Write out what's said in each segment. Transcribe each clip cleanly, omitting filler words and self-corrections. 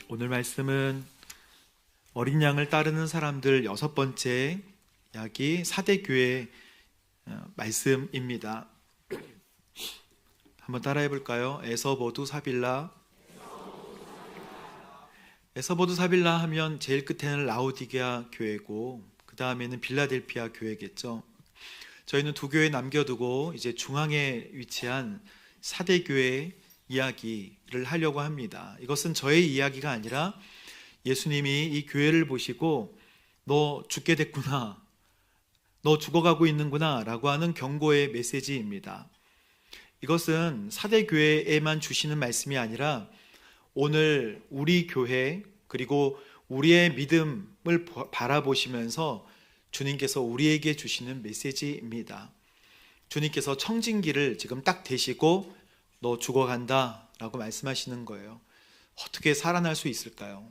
오늘 말씀은 어린 양을 따르는 사람들 6번째 이야기 사대교회 말씀입니다. 한번 따라해 볼까요? 에서보두 사빌라. 에서보두 사빌라 하면 제일 끝에는 라오디게아 교회고 그 다음에는 빌라델피아 교회겠죠. 저희는 두 교회 남겨두고 이제 중앙에 위치한 사대교회 이야기를 하려고 합니다. 이것은 저의 이야기가 아니라 예수님이 이 교회를 보시고 너 죽게 됐구나, 너 죽어가고 있는구나 라고 하는 경고의 메시지입니다. 이것은 사대교회에만 주시는 말씀이 아니라 오늘 우리 교회 그리고 우리의 믿음을 바라보시면서 주님께서 우리에게 주시는 메시지입니다. 주님께서 청진기를 지금 딱 대시고 너 죽어간다 라고 말씀하시는 거예요. 어떻게 살아날 수 있을까요?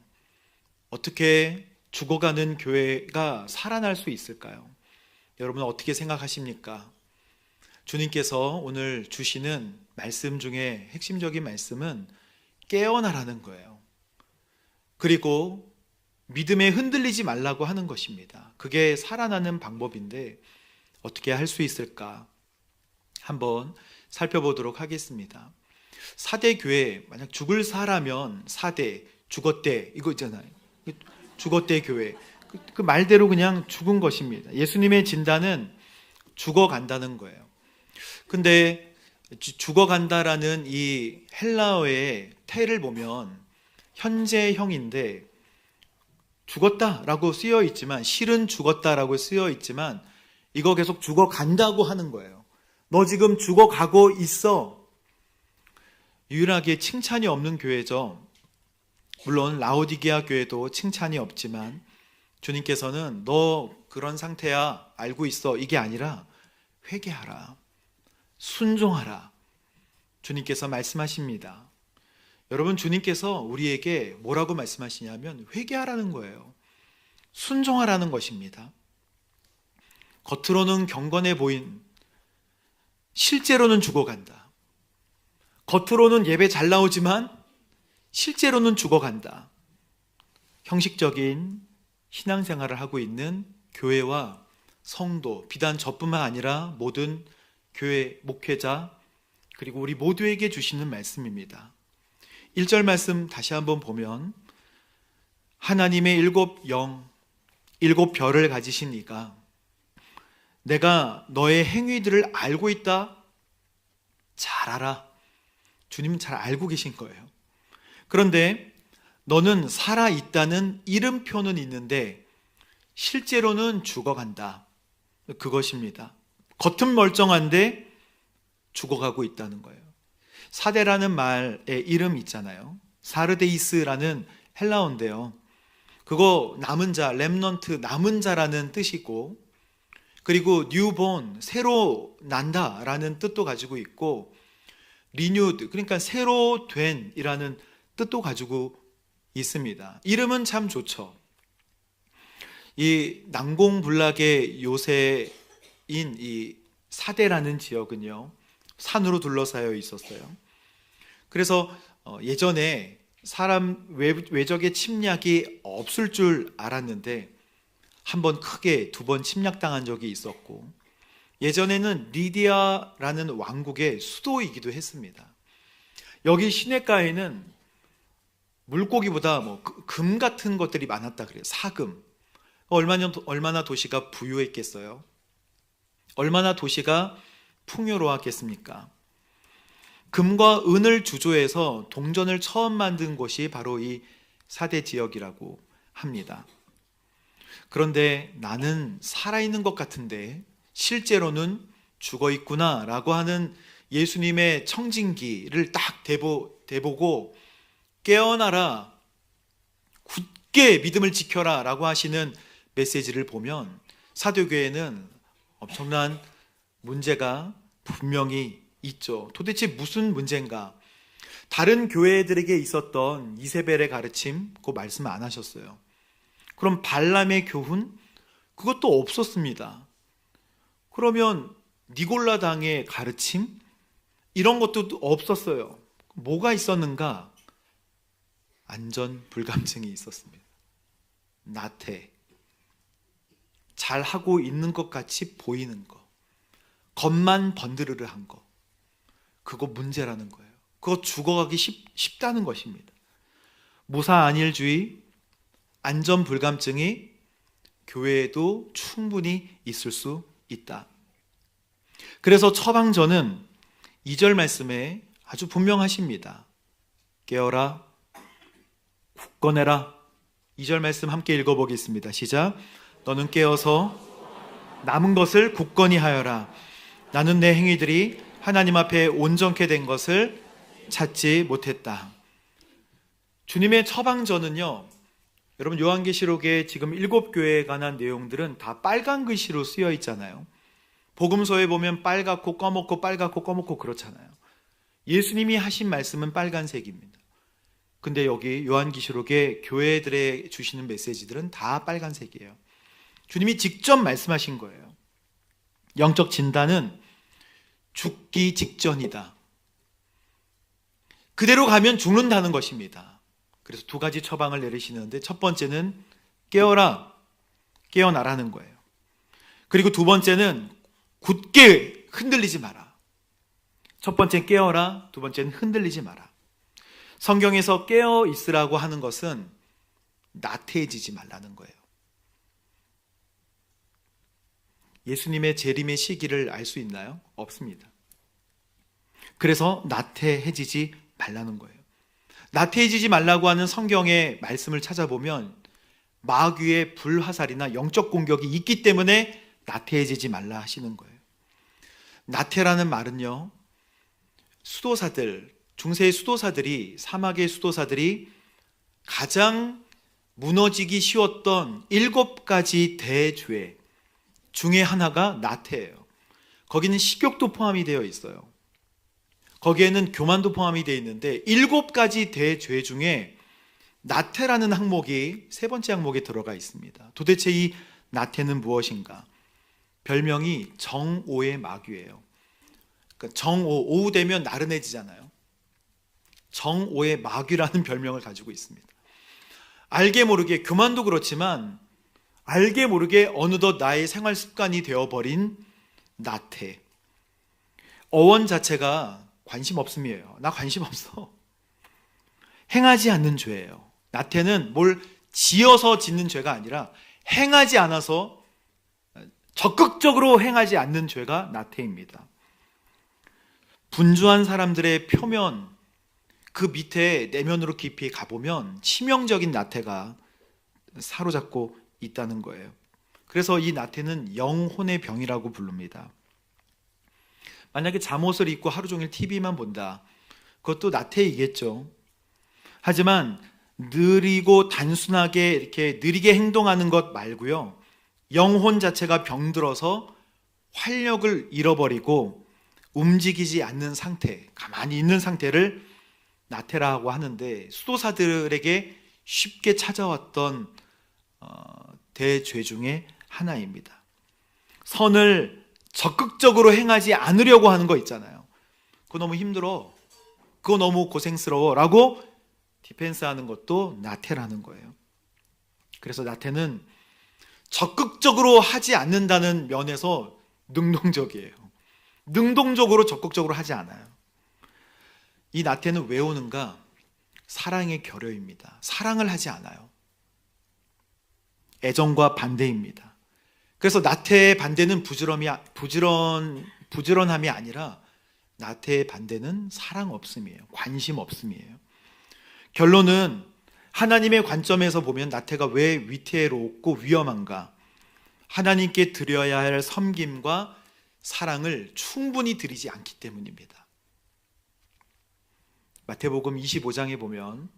어떻게 죽어가는 교회가 살아날 수 있을까요? 여러분 어떻게 생각하십니까? 주님께서 오늘 주시는 말씀 중에 핵심적인 말씀은 깨어나라는 거예요. 그리고 믿음에 흔들리지 말라고 하는 것입니다. 그게 살아나는 방법인데 어떻게 할 수 있을까? 한번 살펴보도록 하겠습니다. 사대교회, 만약 죽을 사라면 사대, 죽었대 이거 있잖아요. 죽었대 교회. 그 말대로 그냥 죽은 것입니다. 예수님의 진단은 죽어간다는 거예요. 근데 죽어간다라는 이 헬라어의 태를 보면 현재형인데 죽었다라고 쓰여 있지만, 실은 죽었다라고 쓰여 있지만 이거 계속 죽어간다고 하는 거예요. 너 지금 죽어가고 있어. 유일하게 칭찬이 없는 교회죠. 물론 라오디게아 교회도 칭찬이 없지만 주님께서는 너 그런 상태야 알고 있어 이게 아니라 회개하라, 순종하라 주님께서 말씀하십니다. 여러분, 주님께서 우리에게 뭐라고 말씀하시냐면 회개하라는 거예요. 순종하라는 것입니다. 겉으로는 경건해 보인, 실제로는 죽어간다. 겉으로는 예배 잘 나오지만 실제로는 죽어간다. 형식적인 신앙생활을 하고 있는 교회와 성도, 비단 저뿐만 아니라 모든 교회 목회자 그리고 우리 모두에게 주시는 말씀입니다. 1절 말씀 다시 한번 보면 하나님의 7영, 7별을 가지신 이가 내가 너의 행위들을 알고 있다. 잘 알아. 주님은 잘 알고 계신 거예요. 그런데 너는 살아있다는 이름표는 있는데 실제로는 죽어간다. 그것입니다. 겉은 멀쩡한데 죽어가고 있다는 거예요. 사대라는 말의 이름 있잖아요. 사르데이스라는 헬라어인데요. 그거 남은 자, 렘넌트, 남은 자라는 뜻이고, 그리고 뉴본, 새로 난다라는 뜻도 가지고 있고, 리뉴드, 그러니까 새로 된이라는 뜻도 가지고 있습니다. 이름은 참 좋죠. 이 난공불락의 요새인 이 사대라는 지역은요, 산으로 둘러싸여 있었어요. 그래서 예전에 사람 외적의 침략이 없을 줄 알았는데 한번 크게 2번 침략당한 적이 있었고, 예전에는 리디아라는 왕국의 수도이기도 했습니다. 여기 시내가에는 물고기보다 금 같은 것들이 많았다 그래요. 사금. 얼마나 도시가 부유했겠어요? 얼마나 도시가 풍요로웠겠습니까? 금과 은을 주조해서 동전을 처음 만든 곳이 바로 이 사대 지역이라고 합니다. 그런데 나는 살아있는 것 같은데 실제로는 죽어 있구나 라고 하는 예수님의 청진기를 딱 대보고 깨어나라, 굳게 믿음을 지켜라 라고 하시는 메시지를 보면 사도교회는 엄청난 문제가 분명히 있죠. 도대체 무슨 문제인가? 다른 교회들에게 있었던 이세벨의 가르침, 그거 말씀 안 하셨어요. 그럼 발람의 교훈? 그것도 없었습니다. 그러면 니골라당의 가르침? 이런 것도 없었어요. 뭐가 있었는가? 안전 불감증이 있었습니다. 나태. 잘하고 있는 것 같이 보이는 거. 겉만 번드르르 한 거. 그거 문제라는 거예요. 그거 죽어가기 쉽다는 것입니다. 무사안일주의, 안전불감증이 교회에도 충분히 있을 수 있다. 그래서 처방전은 2절 말씀에 아주 분명하십니다. 깨어라, 굳건해라. 2절 말씀 함께 읽어보겠습니다. 시작. 너는 깨어서 남은 것을 굳건히 하여라. 나는 내 행위들이 하나님 앞에 온전케 된 것을 찾지 못했다. 주님의 처방전은요, 여러분 요한계시록에 지금 7교회에 관한 내용들은 다 빨간 글씨로 쓰여 있잖아요. 복음서에 보면 빨갛고 검었고 빨갛고 검었고 그렇잖아요. 예수님이 하신 말씀은 빨간색입니다. 근데 여기 요한계시록에 교회들에 주시는 메시지들은 다 빨간색이에요. 주님이 직접 말씀하신 거예요. 영적 진단은 죽기 직전이다. 그대로 가면 죽는다는 것입니다. 그래서 2가지 처방을 내리시는데 첫 번째는 깨어라, 깨어나라는 거예요. 그리고 2번째는 굳게 흔들리지 마라. 첫 번째는 깨어라, 2번째는 흔들리지 마라. 성경에서 깨어 있으라고 하는 것은 나태해지지 말라는 거예요. 예수님의 재림의 시기를 알 수 있나요? 없습니다. 그래서 나태해지지 말라는 거예요. 나태해지지 말라고 하는 성경의 말씀을 찾아보면 마귀의 불화살이나 영적 공격이 있기 때문에 나태해지지 말라 하시는 거예요. 나태라는 말은요, 수도사들, 중세의 수도사들이, 사막의 수도사들이 가장 무너지기 쉬웠던 7가지 대죄 중에 하나가 나태예요. 거기는 식욕도 포함이 되어 있어요. 거기에는 교만도 포함이 되어 있는데 7가지 대죄 중에 나태라는 항목이 3번째 항목에 들어가 있습니다. 도대체 이 나태는 무엇인가? 별명이 정오의 마귀예요. 그러니까 정오, 오후 되면 나른해지잖아요. 정오의 마귀라는 별명을 가지고 있습니다. 알게 모르게, 교만도 그렇지만 알게 모르게 어느덧 나의 생활 습관이 되어버린 나태. 어원 자체가 관심 없음이에요. 나 관심 없어. 행하지 않는 죄예요. 나태는 뭘 지어서 짓는 죄가 아니라 행하지 않아서 적극적으로 행하지 않는 죄가 나태입니다. 분주한 사람들의 표면, 그 밑에 내면으로 깊이 가보면 치명적인 나태가 사로잡고 있다는 거예요. 그래서 이 나태는 영혼의 병이라고 부릅니다. 만약에 잠옷을 입고 하루 종일 TV만 본다, 그것도 나태이겠죠. 하지만 느리고 단순하게 이렇게 느리게 행동하는 것 말고요, 영혼 자체가 병들어서 활력을 잃어버리고 움직이지 않는 상태, 가만히 있는 상태를 나태라고 하는데, 수도사들에게 쉽게 찾아왔던 대죄 중에 하나입니다. 선을 적극적으로 행하지 않으려고 하는 거 있잖아요. 그거 너무 힘들어, 그거 너무 고생스러워 라고 디펜스하는 것도 나태라는 거예요. 그래서 나태는 적극적으로 하지 않는다는 면에서 능동적이에요. 능동적으로 적극적으로 하지 않아요. 이 나태는 왜 오는가? 사랑의 결여입니다. 사랑을 하지 않아요. 애정과 반대입니다. 그래서 나태의 반대는 부지런함이 아니라 나태의 반대는 사랑 없음이에요. 관심 없음이에요. 결론은 하나님의 관점에서 보면 나태가 왜 위태롭고 위험한가? 하나님께 드려야 할 섬김과 사랑을 충분히 드리지 않기 때문입니다. 마태복음 25장에 보면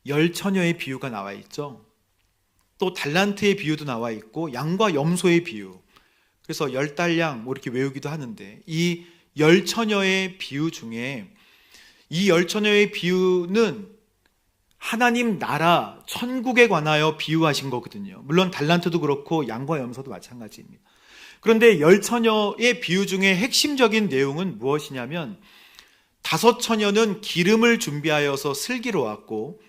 10처녀의 비유가 나와 있죠. 또 달란트의 비유도 나와 있고 양과 염소의 비유, 그래서 10달량 뭐 이렇게 외우기도 하는데, 이 10처녀의 비유 중에 이 10처녀의 비유는 하나님 나라 천국에 관하여 비유하신 거거든요. 물론 달란트도 그렇고 양과 염소도 다섯 처녀는 기름을 준비하여서 슬기로 왔고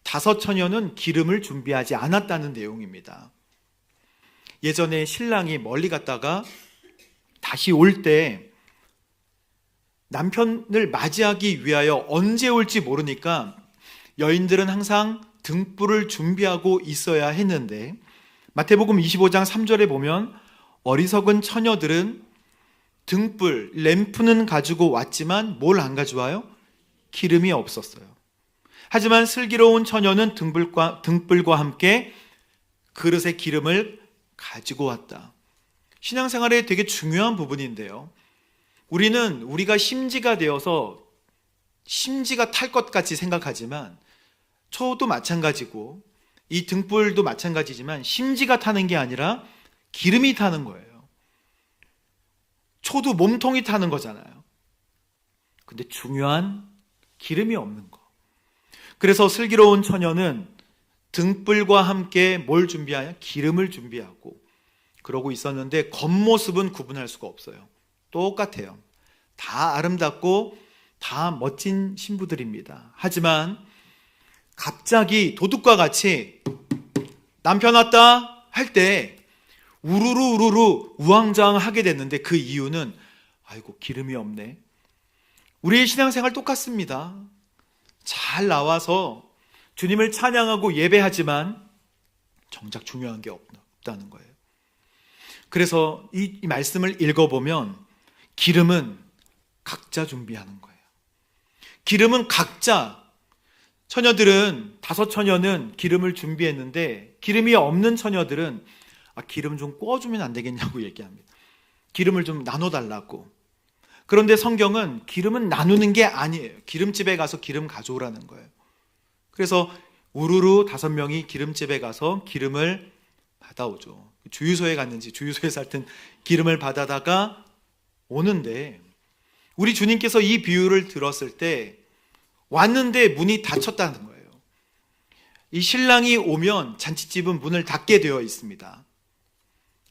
다섯 처녀는 기름을 준비하지 않았다는 내용입니다. 예전에 신랑이 멀리 갔다가 다시 올 때 남편을 맞이하기 위하여 언제 올지 모르니까 여인들은 항상 등불을 준비하고 있어야 했는데 마태복음 25장 3절에 보면 어리석은 처녀들은 등불, 램프는 가지고 왔지만 뭘 안 가져와요? 기름이 없었어요. 하지만 슬기로운 처녀는 등불과 함께 그릇에 기름을 가지고 왔다. 신앙생활에 되게 중요한 부분인데요. 우리는 우리가 심지가 되어서 심지가 탈 것 같이 생각하지만 초도 마찬가지고 이 등불도 마찬가지지만 심지가 타는 게 아니라 기름이 타는 거예요. 초도 몸통이 타는 거잖아요. 근데 중요한 기름이 없는 거. 그래서 슬기로운 처녀는 등불과 함께 뭘 준비하냐? 기름을 준비하고 그러고 있었는데 겉모습은 구분할 수가 없어요. 똑같아요. 다 아름답고 다 멋진 신부들입니다. 하지만 갑자기 도둑과 같이 남편 왔다 할 때 우르르 우왕좌왕하게 됐는데 그 이유는 아이고 기름이 없네. 우리의 신앙생활 똑같습니다. 잘 나와서 주님을 찬양하고 예배하지만 정작 중요한 게 없다는 거예요. 그래서 이 말씀을 읽어보면 기름은 각자 준비하는 거예요. 기름은 각자, 처녀들은 다섯 처녀는 기름을 준비했는데 기름이 없는 처녀들은 기름 좀 구워주면 안 되겠냐고 얘기합니다. 기름을 좀 나눠달라고. 그런데 성경은 기름은 나누는 게 아니에요. 기름집에 가서 기름 가져오라는 거예요. 그래서 우르르 5명이 기름집에 가서 기름을 받아오죠. 주유소에 갔는지 주유소에서 하여튼 기름을 받아다가 오는데 우리 주님께서 이 비유를 들었을 때 왔는데 문이 닫혔다는 거예요. 이 신랑이 오면 잔치집은 문을 닫게 되어 있습니다.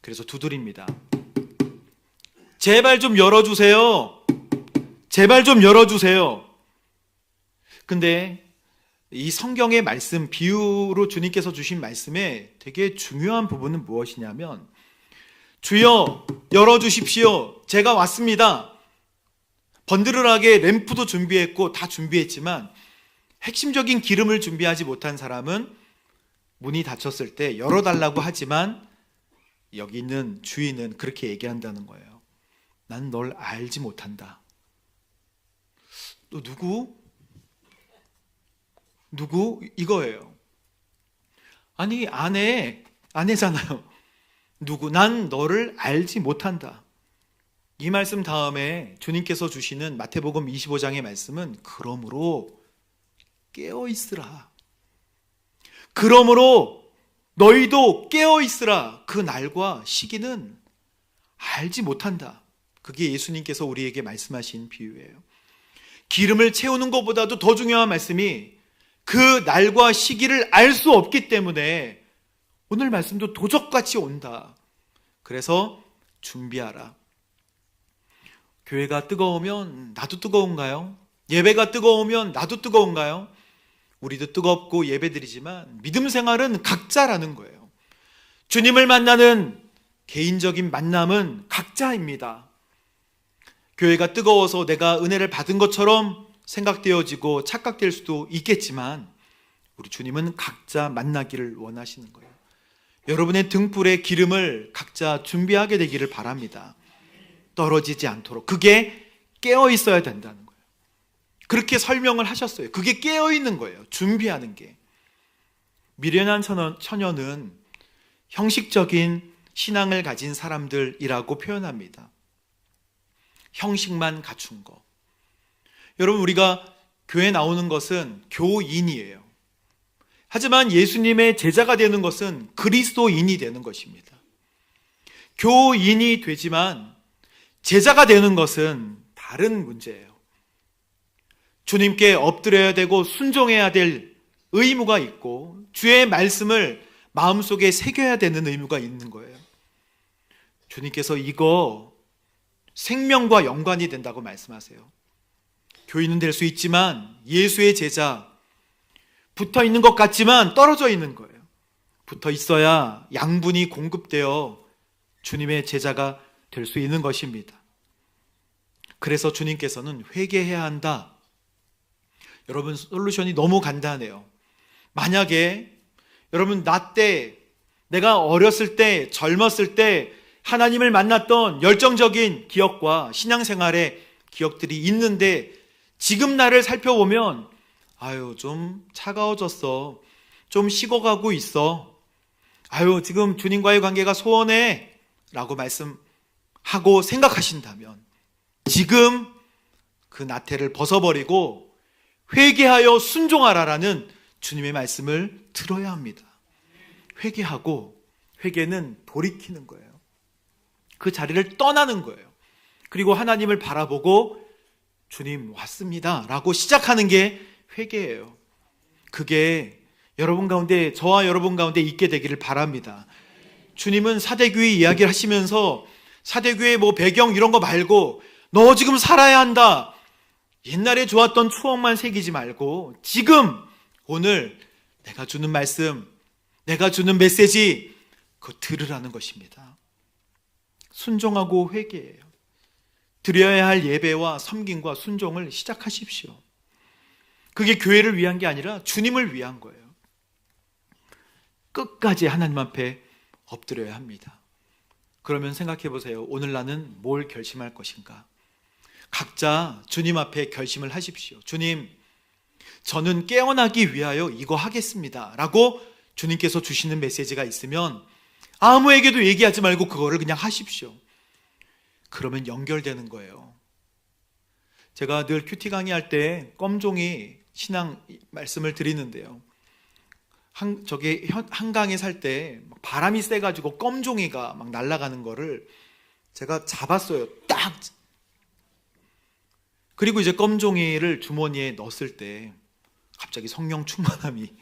그래서 두드립니다. 제발 좀 열어주세요. 제발 좀 열어주세요. 근데 이 성경의 말씀, 비유로 주님께서 주신 말씀에 되게 중요한 부분은 무엇이냐면 주여 열어주십시오. 제가 왔습니다. 번드르르하게 램프도 준비했고 다 준비했지만 핵심적인 기름을 준비하지 못한 사람은 문이 닫혔을 때 열어달라고 하지만 여기 있는 주인은 그렇게 얘기한다는 거예요. 난 널 알지 못한다. 또 누구? 이거예요. 아니 아내잖아요. 누구? 난 너를 알지 못한다. 이 말씀 다음에 주님께서 주시는 마태복음 25장의 말씀은 그러므로 깨어있으라. 그러므로 너희도 깨어있으라. 그 날과 시기는 알지 못한다. 그게 예수님께서 우리에게 말씀하신 비유예요. 기름을 채우는 것보다도 더 중요한 말씀이 그 날과 시기를 알 수 없기 때문에 오늘 말씀도 도적같이 온다. 그래서 준비하라. 교회가 뜨거우면 나도 뜨거운가요? 예배가 뜨거우면 나도 뜨거운가요? 우리도 뜨겁고 예배드리지만 믿음 생활은 각자라는 거예요. 주님을 만나는 개인적인 만남은 각자입니다. 교회가 뜨거워서 내가 은혜를 받은 것처럼 생각되어지고 착각될 수도 있겠지만 우리 주님은 각자 만나기를 원하시는 거예요. 여러분의 등불에 기름을 각자 준비하게 되기를 바랍니다. 떨어지지 않도록. 그게 깨어 있어야 된다는 거예요. 그렇게 설명을 하셨어요. 그게 깨어 있는 거예요. 준비하는 게. 미련한 처녀는 형식적인 신앙을 가진 사람들이라고 표현합니다. 형식만 갖춘 거. 여러분, 우리가 교회 나오는 것은 교인이에요. 하지만 예수님의 제자가 되는 것은 그리스도인이 되는 것입니다. 교인이 되지만 제자가 되는 것은 다른 문제예요. 주님께 엎드려야 되고 순종해야 될 의무가 있고 주의 말씀을 마음속에 새겨야 되는 의무가 있는 거예요. 주님께서 이거 생명과 연관이 된다고 말씀하세요. 교인은 될 수 있지만 예수의 제자, 붙어 있는 것 같지만 떨어져 있는 거예요. 붙어 있어야 양분이 공급되어 주님의 제자가 될 수 있는 것입니다. 그래서 주님께서는 회개해야 한다. 여러분, 솔루션이 너무 간단해요. 만약에 여러분 내가 어렸을 때, 젊었을 때 하나님을 만났던 열정적인 기억과 신앙생활의 기억들이 있는데 지금 나를 살펴보면 좀 차가워졌어. 좀 식어가고 있어. 지금 주님과의 관계가 소원해. 라고 말씀하고 생각하신다면 지금 그 나태를 벗어버리고 회개하여 순종하라라는 주님의 말씀을 들어야 합니다. 회개하고, 회개는 돌이키는 거예요. 그 자리를 떠나는 거예요. 그리고 하나님을 바라보고 주님 왔습니다 라고 시작하는 게 회개예요. 그게 여러분 가운데, 저와 여러분 가운데 있게 되기를 바랍니다. 주님은 사대교회 이야기를 하시면서 사대교회 배경 이런 거 말고 너 지금 살아야 한다. 옛날에 좋았던 추억만 새기지 말고 지금 오늘 내가 주는 말씀, 내가 주는 메시지 그거 들으라는 것입니다. 순종하고 회개해요. 드려야 할 예배와 섬김과 순종을 시작하십시오. 그게 교회를 위한 게 아니라 주님을 위한 거예요. 끝까지 하나님 앞에 엎드려야 합니다. 그러면 생각해 보세요. 오늘 나는 뭘 결심할 것인가? 각자 주님 앞에 결심을 하십시오. 주님, 저는 깨어나기 위하여 이거 하겠습니다 라고 주님께서 주시는 메시지가 있으면 아무에게도 얘기하지 말고 그거를 그냥 하십시오. 그러면 연결되는 거예요. 제가 늘 큐티 강의할 때 껌종이 신앙 말씀을 드리는데요. 한강에 살 때 바람이 세가지고 껌종이가 막 날아가는 거를 제가 잡았어요. 딱! 그리고 이제 껌종이를 주머니에 넣었을 때 갑자기 성령 충만함이,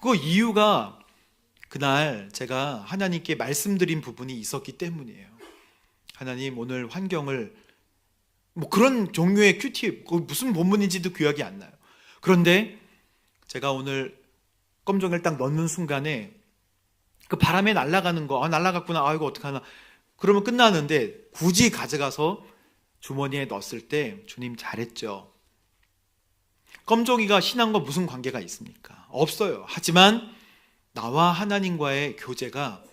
그 이유가 그날 제가 하나님께 말씀드린 부분이 있었기 때문이에요. 하나님, 오늘 환경을 그런 종류의 큐티, 무슨 본문인지도 기억이 안 나요. 그런데 제가 오늘 껌종이를 딱 넣는 순간에 그 바람에 날아가는 거, 날아갔구나, 이거 어떡하나. 그러면 끝나는데 굳이 가져가서 주머니에 넣었을 때 주님 잘했죠. 껌종이가 신앙과 무슨 관계가 있습니까? 없어요. 하지만 나와 하나님과의 교제가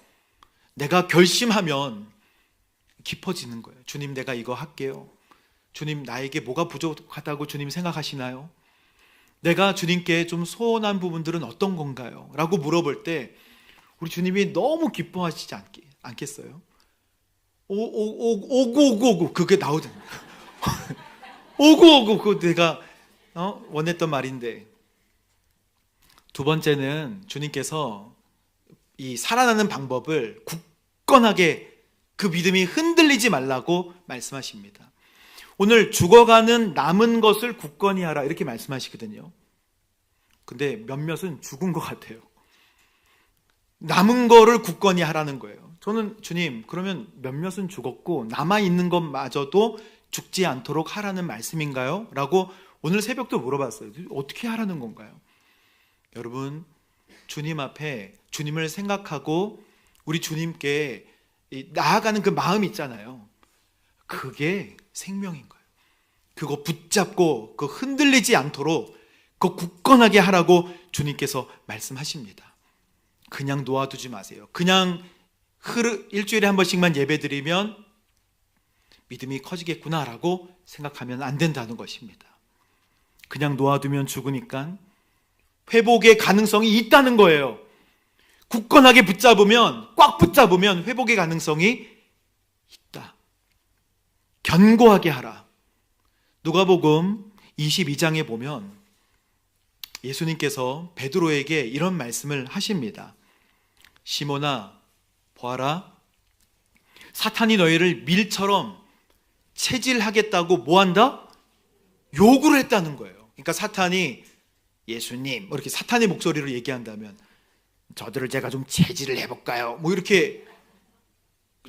내가 결심하면 깊어지는 거예요. 주님, 내가 이거 할게요. 주님, 나에게 뭐가 부족하다고 주님 생각하시나요? 내가 주님께 좀 소원한 부분들은 어떤 건가요? 라고 물어볼 때 우리 주님이 너무 기뻐하시지 않겠어요? 오고 그게 나오잖아요. 오고 그거 내가 원했던 말인데. 두 번째는 주님께서 이 살아나는 방법을 굳건하게, 그 믿음이 흔들리지 말라고 말씀하십니다. 오늘 죽어가는 남은 것을 굳건히 하라 이렇게 말씀하시거든요. 근데 몇몇은 죽은 것 같아요. 남은 거를 굳건히 하라는 거예요. 저는 주님, 그러면 몇몇은 죽었고 남아있는 것마저도 죽지 않도록 하라는 말씀인가요? 라고 오늘 새벽도 물어봤어요. 어떻게 하라는 건가요? 여러분, 주님 앞에 주님을 생각하고 우리 주님께 나아가는 그 마음 있잖아요. 그게 생명인 거예요. 그거 붙잡고 그 흔들리지 않도록 그거 굳건하게 하라고 주님께서 말씀하십니다. 그냥 놓아두지 마세요. 그냥 일주일에 한 번씩만 예배드리면 믿음이 커지겠구나라고 생각하면 안 된다는 것입니다. 그냥 놓아두면 죽으니까 회복의 가능성이 있다는 거예요. 굳건하게 붙잡으면, 꽉 붙잡으면 회복의 가능성이 있다. 견고하게 하라. 누가복음 22장에 보면 예수님께서 베드로에게 이런 말씀을 하십니다. 시몬아, 보아라. 사탄이 너희를 밀처럼 체질하겠다고 뭐한다? 요구를 했다는 거예요. 그러니까 사탄이 예수님, 이렇게 사탄의 목소리로 얘기한다면 저들을 제가 좀 체질을 해볼까요? 이렇게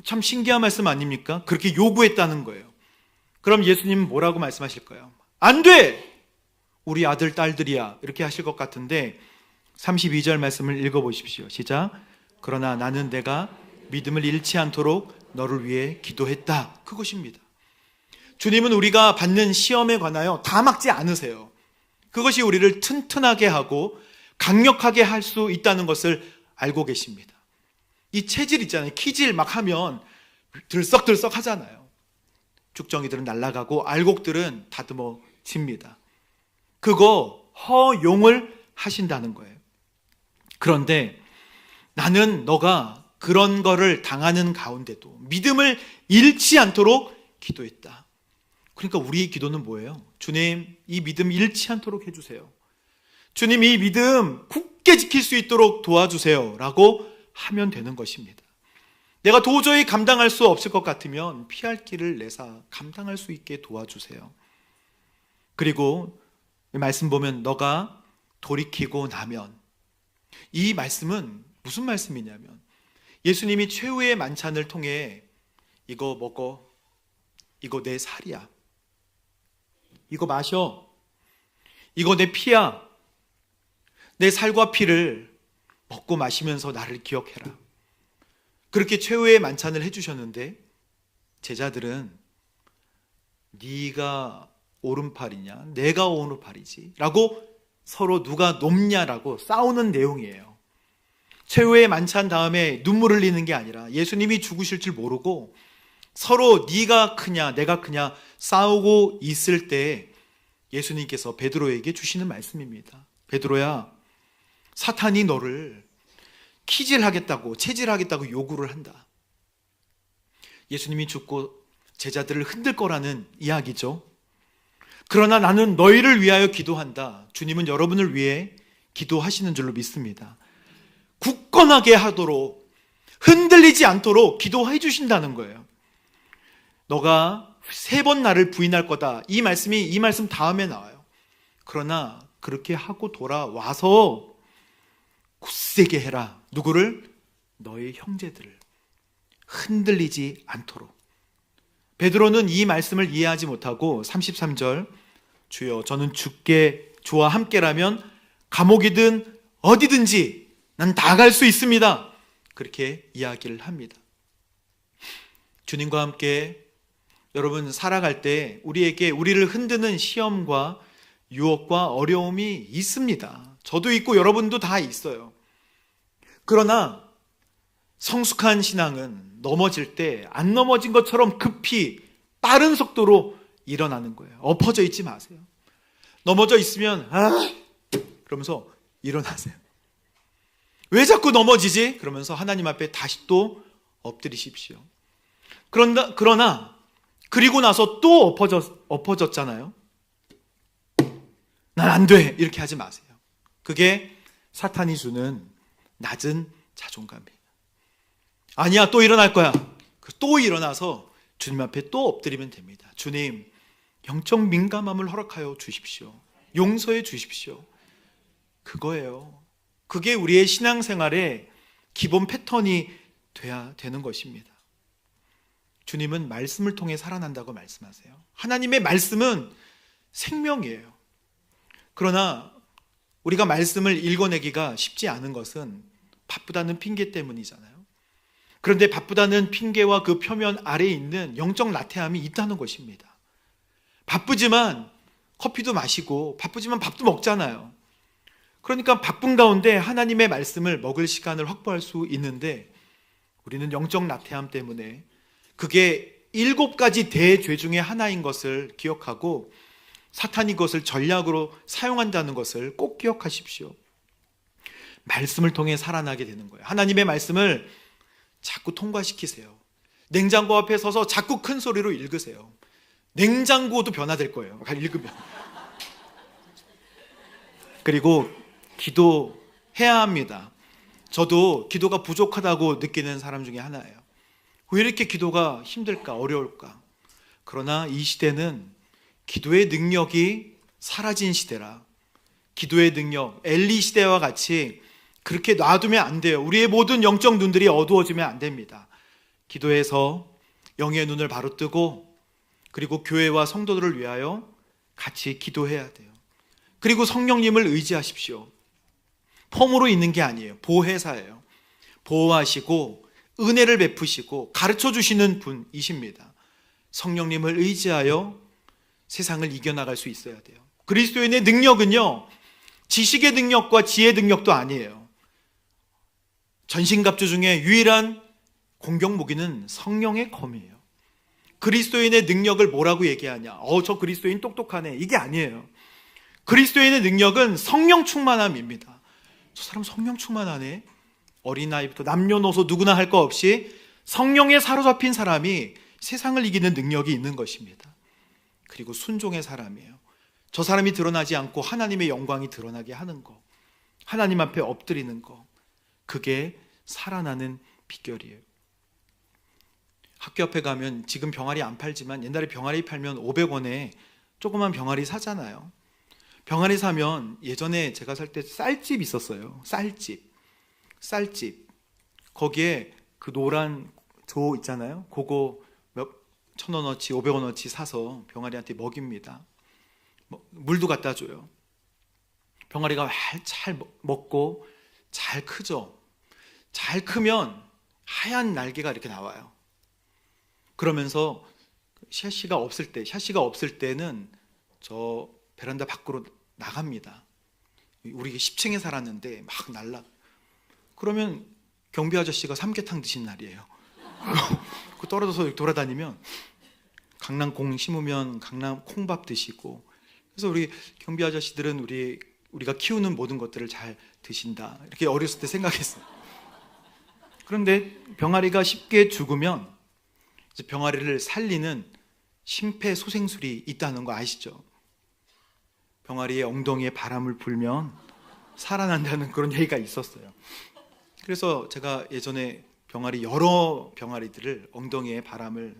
참 신기한 말씀 아닙니까? 그렇게 요구했다는 거예요. 그럼 예수님은 뭐라고 말씀하실까요? 안 돼! 우리 아들, 딸들이야. 이렇게 하실 것 같은데 32절 말씀을 읽어보십시오. 시작. 그러나 나는 내가 믿음을 잃지 않도록 너를 위해 기도했다. 그것입니다. 주님은 우리가 받는 시험에 관하여 다 막지 않으세요. 그것이 우리를 튼튼하게 하고 강력하게 할 수 있다는 것을 알고 계십니다. 이 체질 있잖아요. 키질 막 하면 들썩들썩 하잖아요. 죽정이들은 날아가고 알곡들은 다듬어집니다. 그거 허용을 하신다는 거예요. 그런데 나는 너가 그런 거를 당하는 가운데도 믿음을 잃지 않도록 기도했다. 그러니까 우리의 기도는 뭐예요? 주님, 이 믿음 잃지 않도록 해주세요. 주님, 이 믿음 굳게 지킬 수 있도록 도와주세요 라고 하면 되는 것입니다. 내가 도저히 감당할 수 없을 것 같으면 피할 길을 내사 감당할 수 있게 도와주세요. 그리고 이 말씀 보면 너가 돌이키고 나면, 이 말씀은 무슨 말씀이냐면 예수님이 최후의 만찬을 통해 이거 먹어, 이거 내 살이야, 이거 마셔, 이거 내 피야, 내 살과 피를 먹고 마시면서 나를 기억해라. 그렇게 최후의 만찬을 해주셨는데 제자들은 네가 오른팔이냐 내가 오른팔이지 라고 서로 누가 높냐라고 싸우는 내용이에요. 최후의 만찬 다음에 눈물 흘리는 게 아니라 예수님이 죽으실 줄 모르고 서로 네가 크냐 내가 크냐 싸우고 있을 때 예수님께서 베드로에게 주시는 말씀입니다. 베드로야, 사탄이 너를 키질하겠다고 체질하겠다고 요구를 한다. 예수님이 죽고 제자들을 흔들 거라는 이야기죠. 그러나 나는 너희를 위하여 기도한다. 주님은 여러분을 위해 기도하시는 줄로 믿습니다. 굳건하게 하도록, 흔들리지 않도록 기도해 주신다는 거예요. 너가 3번 나를 부인할 거다. 이 말씀 다음에 나와요. 그러나 그렇게 하고 돌아와서 굳세게 해라. 누구를? 너의 형제들을. 흔들리지 않도록. 베드로는 이 말씀을 이해하지 못하고 33절, 주여 저는 주와 함께라면 감옥이든 어디든지 난 다 갈 수 있습니다. 그렇게 이야기를 합니다. 주님과 함께 여러분 살아갈 때 우리를 흔드는 시험과 유혹과 어려움이 있습니다. 저도 있고 여러분도 다 있어요. 그러나 성숙한 신앙은 넘어질 때 안 넘어진 것처럼 급히 빠른 속도로 일어나는 거예요. 엎어져 있지 마세요. 넘어져 있으면 그러면서 일어나세요. 왜 자꾸 넘어지지? 그러면서 하나님 앞에 다시 또 엎드리십시오. 그러나 그리고 나서 또 엎어졌잖아요. 난 안 돼 이렇게 하지 마세요. 그게 사탄이 주는 낮은 자존감이에요. 아니야, 또 일어날 거야. 또 일어나서 주님 앞에 또 엎드리면 됩니다. 주님, 영적 민감함을 허락하여 주십시오. 용서해 주십시오. 그거예요. 그게 우리의 신앙생활의 기본 패턴이 돼야 되는 것입니다. 주님은 말씀을 통해 살아난다고 말씀하세요. 하나님의 말씀은 생명이에요. 그러나 우리가 말씀을 읽어내기가 쉽지 않은 것은 바쁘다는 핑계 때문이잖아요. 그런데 바쁘다는 핑계와 그 표면 아래에 있는 영적 나태함이 있다는 것입니다. 바쁘지만 커피도 마시고 바쁘지만 밥도 먹잖아요. 그러니까 바쁜 가운데 하나님의 말씀을 먹을 시간을 확보할 수 있는데 우리는 영적 나태함 때문에 그게 7가지 대죄 중에 하나인 것을 기억하고 사탄이 그것을 전략으로 사용한다는 것을 꼭 기억하십시오. 말씀을 통해 살아나게 되는 거예요. 하나님의 말씀을 자꾸 통과시키세요. 냉장고 앞에 서서 자꾸 큰 소리로 읽으세요. 냉장고도 변화될 거예요. 읽으면. 그리고 기도해야 합니다. 저도 기도가 부족하다고 느끼는 사람 중에 하나예요. 왜 이렇게 기도가 힘들까, 어려울까? 그러나 이 시대는 기도의 능력이 사라진 시대라. 기도의 능력, 엘리 시대와 같이 그렇게 놔두면 안 돼요. 우리의 모든 영적 눈들이 어두워지면 안 됩니다. 기도해서 영의 눈을 바로 뜨고 그리고 교회와 성도들을 위하여 같이 기도해야 돼요. 그리고 성령님을 의지하십시오. 폼으로 있는 게 아니에요. 보혜사예요. 보호하시고 은혜를 베푸시고 가르쳐 주시는 분이십니다. 성령님을 의지하여 세상을 이겨나갈 수 있어야 돼요. 그리스도인의 능력은요, 지식의 능력과 지혜의 능력도 아니에요. 전신갑주 중에 유일한 공격 무기는 성령의 검이에요. 그리스도인의 능력을 뭐라고 얘기하냐? 저 그리스도인 똑똑하네. 이게 아니에요. 그리스도인의 능력은 성령 충만함입니다. 저 사람 성령 충만하네. 어린아이부터 남녀노소 누구나 할 거 없이 성령에 사로잡힌 사람이 세상을 이기는 능력이 있는 것입니다. 그리고 순종의 사람이에요. 저 사람이 드러나지 않고 하나님의 영광이 드러나게 하는 거, 하나님 앞에 엎드리는 거, 그게 살아나는 비결이에요. 학교 앞에 가면 지금 병아리 안 팔지만 옛날에 병아리 팔면 500원에 조그만 병아리 사잖아요. 병아리 사면 예전에 제가 살 때 쌀집 있었어요. 쌀집. 거기에 그 노란 조 있잖아요. 그거 몇 천 원어치, 500원어치 사서 병아리한테 먹입니다. 물도 갖다 줘요. 병아리가 잘 먹고 잘 크죠. 잘 크면 하얀 날개가 이렇게 나와요. 그러면서 샤시가 없을 때는 저 베란다 밖으로 나갑니다. 우리 10층에 살았는데 막 날라. 그러면 경비 아저씨가 삼계탕 드신 날이에요. 그 떨어져서 돌아다니면 강낭 콩 심으면 강낭 콩밥 드시고. 그래서 우리 경비 아저씨들은 우리가 키우는 모든 것들을 잘 드신다. 이렇게 어렸을 때 생각했어요. 그런데 병아리가 쉽게 죽으면 병아리를 살리는 심폐소생술이 있다는 거 아시죠? 병아리의 엉덩이에 바람을 불면 살아난다는 그런 얘기가 있었어요. 그래서 제가 예전에 여러 병아리들을 엉덩이에 바람을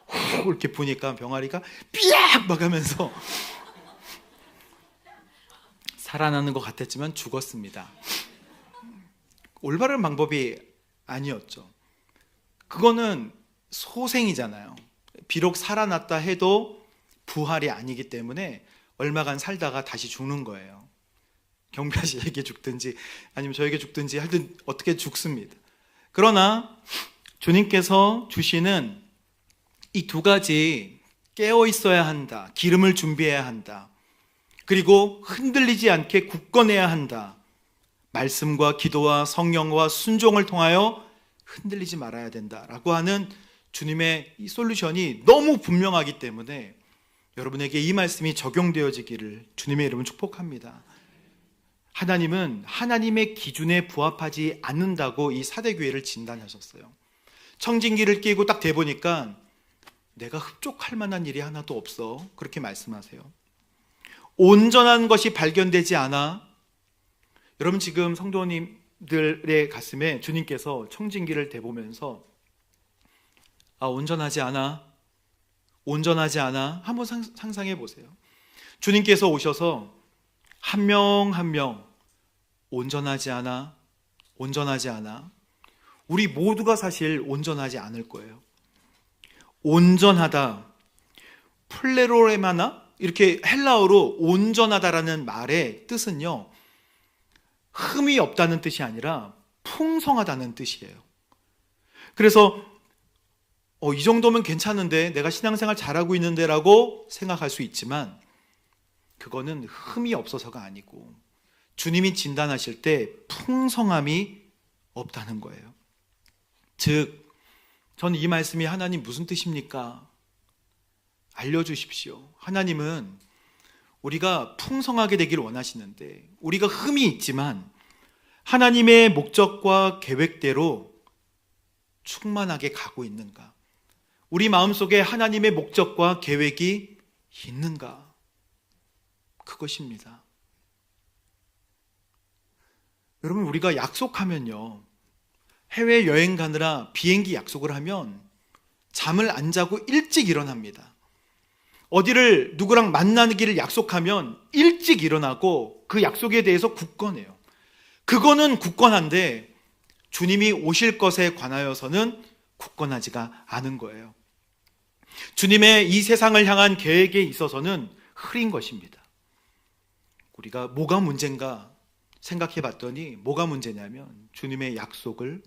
후 이렇게 부니까 병아리가 삐약 막 하면서 살아나는 것 같았지만 죽었습니다. 올바른 방법이 아니었죠. 그거는 소생이잖아요. 비록 살아났다 해도 부활이 아니기 때문에 얼마간 살다가 다시 죽는 거예요. 경비 아저씨에게 죽든지 아니면 저에게 죽든지 하여튼 어떻게 죽습니다. 그러나 주님께서 주시는 이 두 가지, 깨어 있어야 한다, 기름을 준비해야 한다, 그리고 흔들리지 않게 굳건해야 한다, 말씀과 기도와 성령과 순종을 통하여 흔들리지 말아야 된다라고 하는 주님의 이 솔루션이 너무 분명하기 때문에 여러분에게 이 말씀이 적용되어지기를 주님의 이름으로 축복합니다. 하나님은 하나님의 기준에 부합하지 않는다고 이 사대교회를 진단하셨어요. 청진기를 끼고 딱 대보니까 내가 흡족할 만한 일이 하나도 없어. 그렇게 말씀하세요. 온전한 것이 발견되지 않아. 여러분 지금 성도님들의 가슴에 주님께서 청진기를 대보면서 온전하지 않아. 한번 상상해 보세요. 주님께서 오셔서 한 명 한 명 온전하지 않아. 우리 모두가 사실 온전하지 않을 거예요. 온전하다, 플레로레마나, 이렇게 헬라어로 온전하다라는 말의 뜻은요, 흠이 없다는 뜻이 아니라 풍성하다는 뜻이에요. 그래서 이 정도면 괜찮은데, 내가 신앙생활 잘하고 있는데 라고 생각할 수 있지만 그거는 흠이 없어서가 아니고 주님이 진단하실 때 풍성함이 없다는 거예요. 즉, 저는 이 말씀이 하나님 무슨 뜻입니까? 알려주십시오. 하나님은 우리가 풍성하게 되기를 원하시는데 우리가 흠이 있지만 하나님의 목적과 계획대로 충만하게 가고 있는가? 우리 마음속에 하나님의 목적과 계획이 있는가? 그것입니다. 여러분, 우리가 약속하면요, 해외여행 가느라 비행기 약속을 하면 잠을 안 자고 일찍 일어납니다. 어디를 누구랑 만나기를 약속하면 일찍 일어나고 그 약속에 대해서 굳건해요. 그거는 굳건한데 주님이 오실 것에 관하여서는 굳건하지가 않은 거예요. 주님의 이 세상을 향한 계획에 있어서는 흐린 것입니다. 우리가 뭐가 문제인가 생각해 봤더니 뭐가 문제냐면 주님의 약속을,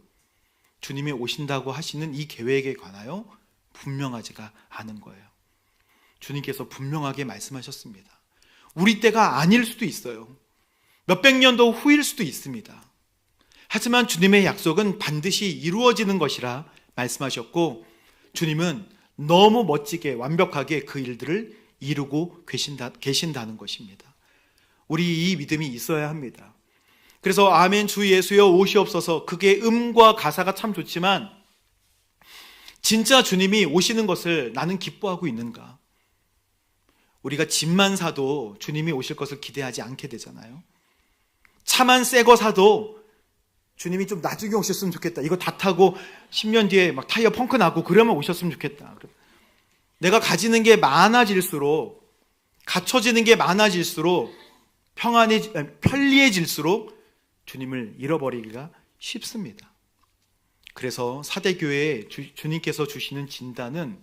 주님이 오신다고 하시는 이 계획에 관하여 분명하지가 않은 거예요. 주님께서 분명하게 말씀하셨습니다. 우리 때가 아닐 수도 있어요. 몇백 년도 후일 수도 있습니다. 하지만 주님의 약속은 반드시 이루어지는 것이라 말씀하셨고, 주님은 너무 멋지게 완벽하게 그 일들을 이루고 계신다는 것입니다. 우리 이 믿음이 있어야 합니다. 그래서 아멘 주 예수여 오시옵소서, 그게 음과 가사가 참 좋지만 진짜 주님이 오시는 것을 나는 기뻐하고 있는가? 우리가 집만 사도 주님이 오실 것을 기대하지 않게 되잖아요. 차만 새 거 사도 주님이 좀 나중에 오셨으면 좋겠다. 이거 다 타고 10년 뒤에 막 타이어 펑크 나고 그러면 오셨으면 좋겠다. 내가 가지는 게 많아질수록, 갖춰지는 게 많아질수록, 편리해질수록 주님을 잃어버리기가 쉽습니다. 그래서 사대교회에 주님께서 주시는 진단은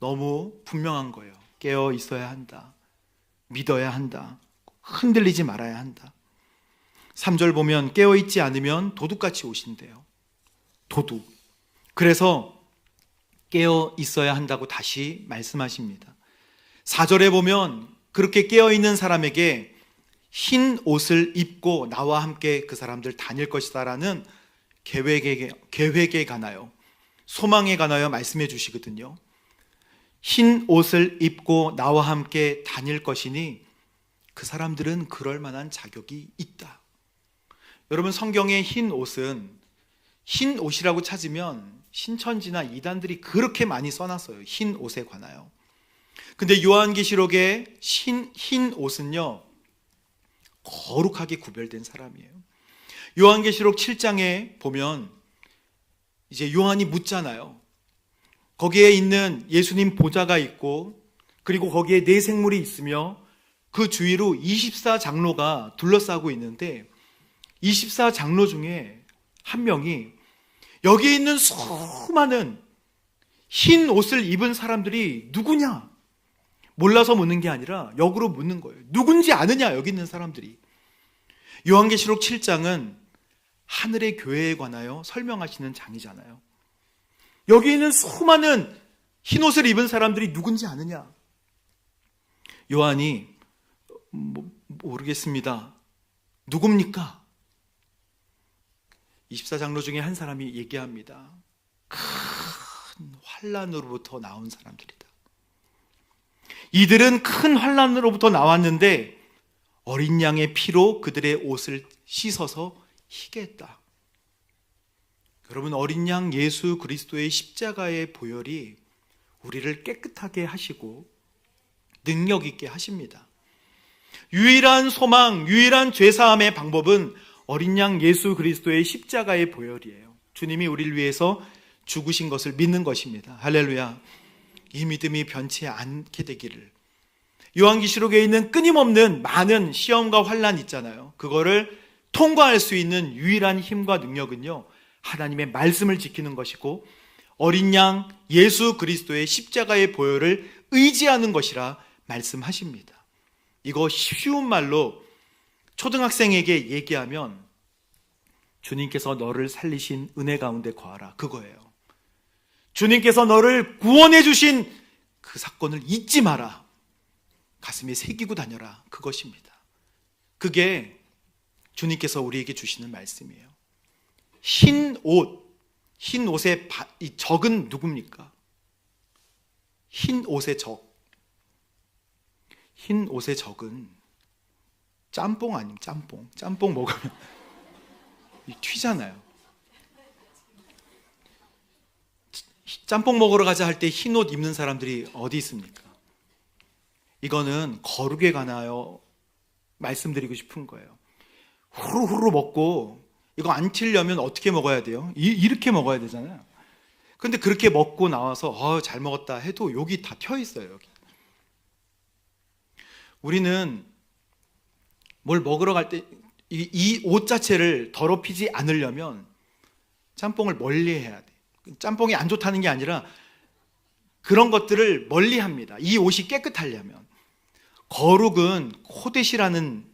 너무 분명한 거예요. 깨어 있어야 한다. 믿어야 한다. 흔들리지 말아야 한다. 3절 보면 깨어있지 않으면 도둑같이 오신대요. 도둑. 그래서 깨어 있어야 한다고 다시 말씀하십니다. 4절에 보면 그렇게 깨어있는 사람에게 흰 옷을 입고 나와 함께 그 사람들 다닐 것이다 라는 계획에 관하여, 소망에 관하여 말씀해 주시거든요. 흰 옷을 입고 나와 함께 다닐 것이니 그 사람들은 그럴 만한 자격이 있다. 여러분, 성경의 흰 옷은, 흰 옷이라고 찾으면 신천지나 이단들이 그렇게 많이 써놨어요. 흰 옷에 관하여. 근데 요한계시록의 흰 옷은요, 거룩하게 구별된 사람이에요. 요한계시록 7장에 보면 이제 요한이 묻잖아요. 거기에 있는 예수님 보좌가 있고, 그리고 거기에 네 생물이 있으며 그 주위로 24장로가 둘러싸고 있는데, 24장로 중에 한 명이 여기에 있는 수많은 흰 옷을 입은 사람들이 누구냐? 몰라서 묻는 게 아니라 역으로 묻는 거예요. 누군지 아느냐, 여기 있는 사람들이. 요한계시록 7장은 하늘의 교회에 관하여 설명하시는 장이잖아요. 여기 있는 수많은 흰 옷을 입은 사람들이 누군지 아느냐? 요한이 모르겠습니다. 누굽니까? 24장로 중에 한 사람이 얘기합니다. 큰 환난으로부터 나온 사람들이다. 이들은 큰 환난으로부터 나왔는데 어린 양의 피로 그들의 옷을 씻어서 희게 했다. 여러분, 어린 양 예수 그리스도의 십자가의 보혈이 우리를 깨끗하게 하시고 능력 있게 하십니다. 유일한 소망, 유일한 죄사함의 방법은 어린 양 예수 그리스도의 십자가의 보혈이에요. 주님이 우리를 위해서 죽으신 것을 믿는 것입니다. 할렐루야. 이 믿음이 변치 않게 되기를. 요한계시록에 있는 끊임없는 많은 시험과 환난 있잖아요. 그거를 통과할 수 있는 유일한 힘과 능력은요, 하나님의 말씀을 지키는 것이고 어린 양 예수 그리스도의 십자가의 보혈을 의지하는 것이라 말씀하십니다. 이거 쉬운 말로 초등학생에게 얘기하면 주님께서 너를 살리신 은혜 가운데 거하라, 그거예요. 주님께서 너를 구원해 주신 그 사건을 잊지 마라, 가슴에 새기고 다녀라, 그것입니다. 그게 주님께서 우리에게 주시는 말씀이에요. 흰 옷의 이 적은 누굽니까? 흰 옷의 적. 흰 옷의 적은 짬뽕 아니면 짬뽕 먹으면 튀잖아요. 짬뽕 먹으러 가자 할 때 흰 옷 입는 사람들이 어디 있습니까? 이거는 거룩에 관하여 말씀드리고 싶은 거예요. 후루후루 먹고 이거 안 튀려면 어떻게 먹어야 돼요? 이렇게 먹어야 되잖아요. 근데 그렇게 먹고 나와서 잘 먹었다 해도 여기 다 튀어 있어요. 여기. 우리는 뭘 먹으러 갈 때 이 옷 자체를 더럽히지 않으려면 짬뽕을 멀리 해야 돼. 짬뽕이 안 좋다는 게 아니라 그런 것들을 멀리 합니다. 이 옷이 깨끗하려면. 거룩은 코데시라는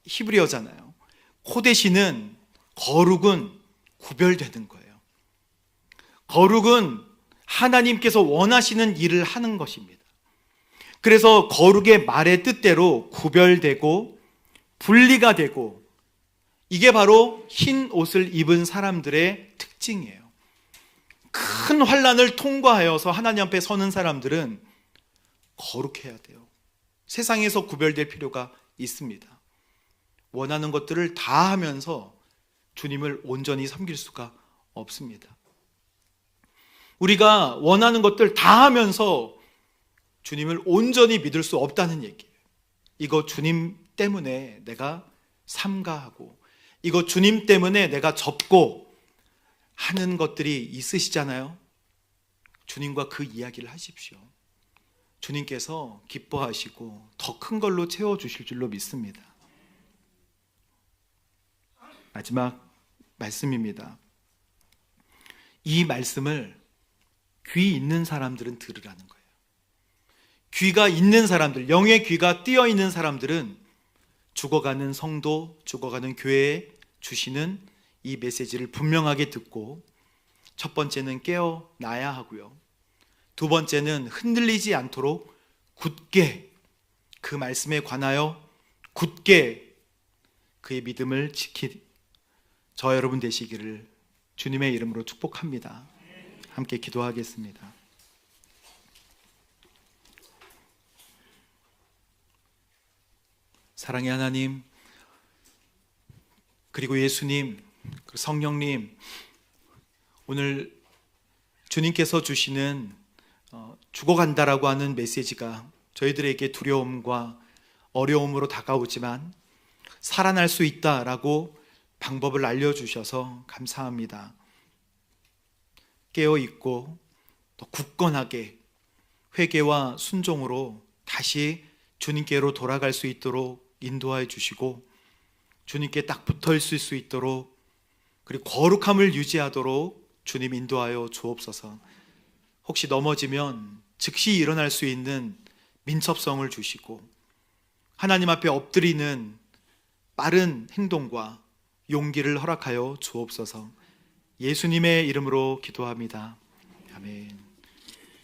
히브리어잖아요. 코데시는 거룩은 구별되는 거예요. 거룩은 하나님께서 원하시는 일을 하는 것입니다. 그래서 거룩의 말의 뜻대로 구별되고 분리가 되고, 이게 바로 흰 옷을 입은 사람들의 특징이에요. 큰 환난을 통과하여서 하나님 앞에 서는 사람들은 거룩해야 돼요. 세상에서 구별될 필요가 있습니다. 원하는 것들을 다 하면서 주님을 온전히 섬길 수가 없습니다. 우리가 원하는 것들 다 하면서 주님을 온전히 믿을 수 없다는 얘기예요. 이거 주님 때문에 내가 삼가하고, 이거 주님 때문에 내가 접고 하는 것들이 있으시잖아요. 주님과 그 이야기를 하십시오. 주님께서 기뻐하시고 더 큰 걸로 채워주실 줄로 믿습니다. 마지막 말씀입니다. 이 말씀을 귀 있는 사람들은 들으라는 거예요. 귀가 있는 사람들, 영의 귀가 띄어 있는 사람들은 죽어가는 성도, 죽어가는 교회에 주시는 이 메시지를 분명하게 듣고, 첫 번째는 깨어나야 하고요, 두 번째는 흔들리지 않도록 굳게 그 말씀에 관하여 굳게 그의 믿음을 저 여러분 되시기를 주님의 이름으로 축복합니다. 함께 기도하겠습니다. 사랑의 하나님, 그리고 예수님, 그리고 성령님, 오늘 주님께서 주시는 죽어간다라고 하는 메시지가 저희들에게 두려움과 어려움으로 다가오지만 살아날 수 있다라고 방법을 알려주셔서 감사합니다. 깨어있고 더 굳건하게 회개와 순종으로 다시 주님께로 돌아갈 수 있도록 인도하여 주시고, 주님께 딱 붙어 있을 수 있도록, 그리고 거룩함을 유지하도록 주님 인도하여 주옵소서. 혹시 넘어지면 즉시 일어날 수 있는 민첩성을 주시고, 하나님 앞에 엎드리는 빠른 행동과 용기를 허락하여 주옵소서. 예수님의 이름으로 기도합니다. 아멘.